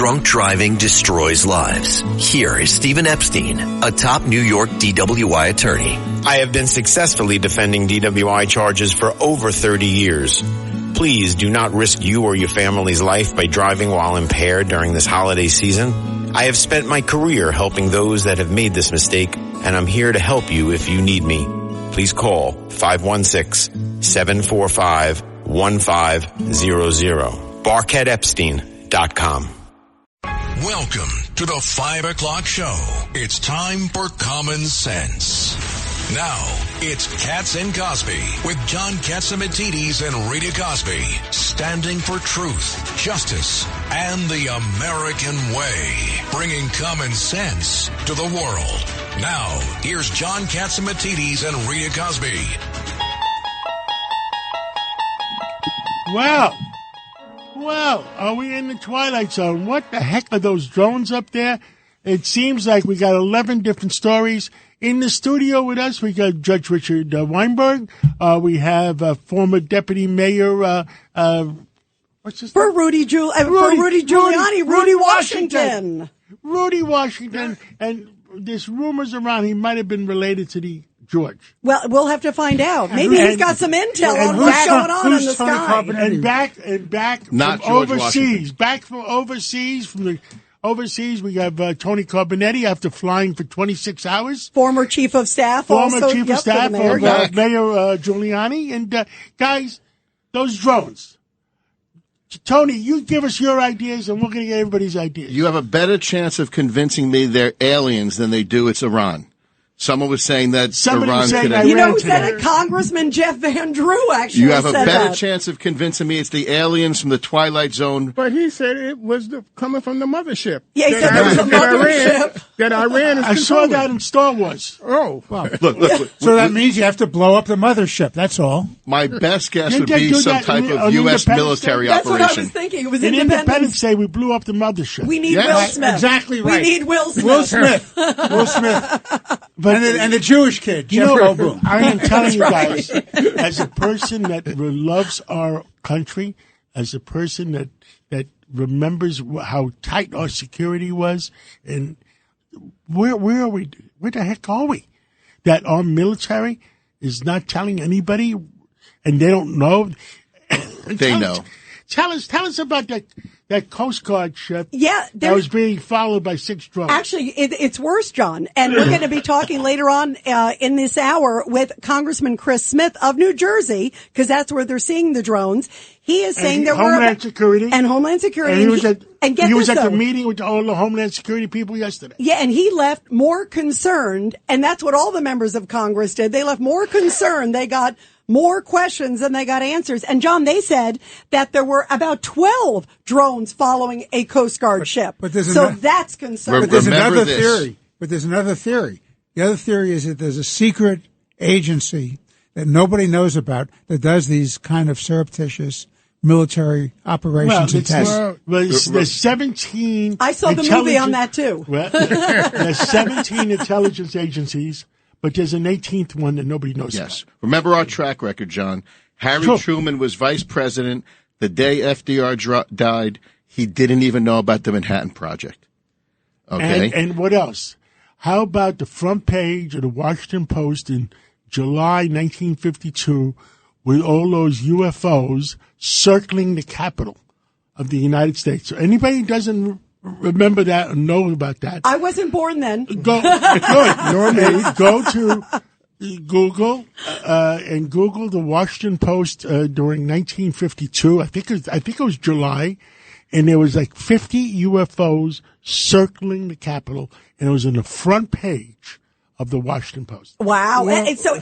drunk driving destroys lives. Here is Stephen Epstein, a top New York DWI attorney. I have been successfully defending DWI charges for over 30 years. Please do not risk you or your family's life by driving while impaired during this holiday season. I have spent my career helping those that have made this mistake, and I'm here to help you if you need me. Please call 516-745-1500. BarkettEpstein.com. Welcome to the 5 o'clock show. It's time for Common Sense. Now, it's Katz and Cosby with John Katzimatidis and Rita Cosby, standing for truth, justice, and the American way, bringing common sense to the world. Now, here's John Katzimatidis and Rita Cosby. Well, are we in the Twilight Zone? What the heck are those drones up there? It seems like we got 11 different stories. In the studio with us, we got Judge Richard Weinberg. We have former Deputy Mayor, what's his name? For Rudy Giuliani, Rudy Washington. Rudy Washington. And there's rumors around he might have been related to the George. Well, we'll have to find out. Maybe he's got some intel on what's going on in the sky. And back Not from George overseas. Washington. Back from overseas, we have Tony Carbonetti after flying for 26 hours. Former Chief of Staff. Former also, Chief of Staff of Mayor Giuliani. And guys, those drones. Tony, you give us your ideas, and we're going to get everybody's ideas. You have a better chance of convincing me they're aliens than they do it's Iran. Someone was saying that Iran could have... You know who said it? Congressman Jeff Van Drew actually said that. You have a better chance of convincing me it's the aliens from the Twilight Zone. But he said it was coming from the mothership. Yeah, he said there was a mothership. That Iran is I saw that in Star Wars. Oh. Wow. Look. So that means you have to blow up the mothership. That's all. My best guess would be some type of U.S. military operation. That's what I was thinking. It was in Independence Day, we blew up the mothership. We need Will Smith. Exactly right. We need Will Smith. Will Smith. And the Jewish kid, You Jeff know, Goldblum. I'm telling you guys, as a person that loves our country, as a person that remembers how tight our security was, and where are we? Where the heck are we? That our military is not telling anybody, and they don't know. They know. Tell us about that Coast Guard ship. Yeah, that was being followed by 6 drones. Actually, it's worse, John. And we're going to be talking later on in this hour with Congressman Chris Smith of New Jersey, because that's where they're seeing the drones. He is saying there were Homeland Security. And Homeland Security. And he was at the meeting with all the Homeland Security people yesterday. Yeah, and he left more concerned, and that's what all the members of Congress did. They left more concerned. They got more questions than they got answers. And John, they said that there were about 12 drones following a Coast Guard ship. That's concerning. But there's another theory. The other theory is that there's a secret agency that nobody knows about that does these kind of surreptitious military operations and tests. There's 17. I saw the movie on that too. There's 17 intelligence agencies. But there's an 18th one that nobody knows about. Remember our track record, John. Harry Truman was vice president. The day FDR died, he didn't even know about the Manhattan Project. Okay? And what else? How about the front page of the Washington Post in July 1952 with all those UFOs circling the Capitol of the United States? So anybody who doesn't remember that and know about that. I wasn't born then. Go to Google and Google the Washington Post during 1952. I think it was July, and there was like 50 UFOs circling the Capitol, and it was on the front page of the Washington Post. Wow.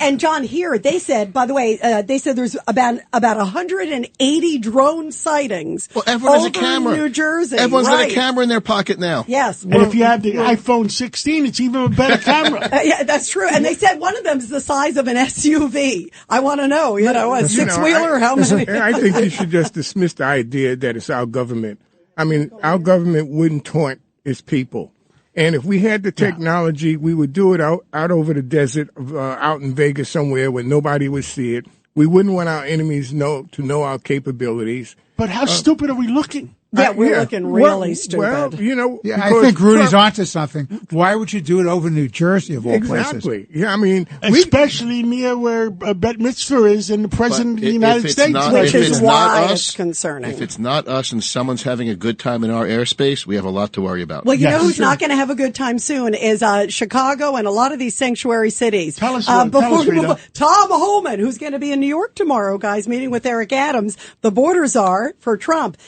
And John, here, they said, by the way, they said there's about 180 drone sightings everyone has a camera. In New Jersey. Everyone's got a camera in their pocket now. Yes. And if you have the iPhone 16, it's even a better camera. Yeah, that's true. And they said one of them is the size of an SUV. I want to know, a six-wheeler, how many? I think you should just dismiss the idea that it's our government. I mean, our government wouldn't taunt its people. And if we had the technology, we would do it out over the desert, out in Vegas somewhere where nobody would see it. We wouldn't want our enemies to know our capabilities. But how stupid are we looking? Yeah, we're looking really stupid. Well, you know, Yeah, I think Rudy's onto something. Why would you do it over New Jersey of all places? Exactly. Yeah, I mean, especially near where Bet Mitzvah is and the president of the United States. Which is why it's concerning. If it's not us and someone's having a good time in our airspace, we have a lot to worry about. Well, you know who's not going to have a good time soon is Chicago and a lot of these sanctuary cities. Tell us, Tom Holman, who's going to be in New York tomorrow, guys, meeting with Eric Adams, the border czar for Trump,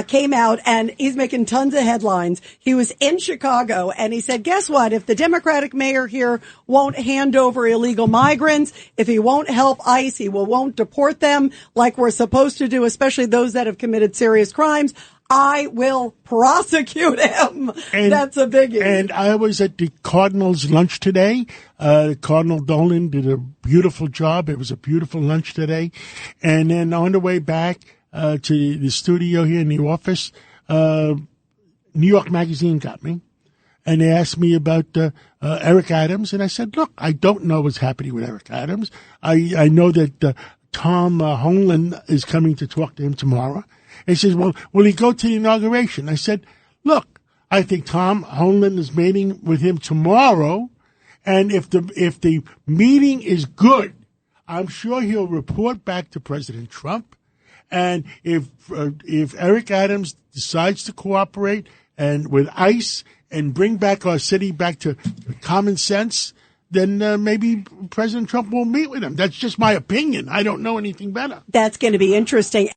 came out and he's making tons of headlines. He was in Chicago and he said, guess what? If the Democratic mayor here won't hand over illegal migrants, if he won't help ICE, he won't deport them like we're supposed to do, especially those that have committed serious crimes, I will prosecute him. And that's a biggie. And I was at the Cardinals' lunch today. Cardinal Dolan did a beautiful job. It was a beautiful lunch today. And then on the way back to the studio here in the office, New York Magazine got me. And they asked me about Eric Adams. And I said, look, I don't know what's happening with Eric Adams. I know that Tom Holman is coming to talk to him tomorrow. And he says, well, will he go to the inauguration? I said, look, I think Tom Holman is meeting with him tomorrow. And if the meeting is good, I'm sure he'll report back to President Trump. And if Eric Adams decides to cooperate and with ICE and bring back our city back to common sense, then maybe President Trump will meet with him. That's just my opinion. I don't know anything better. That's going to be interesting.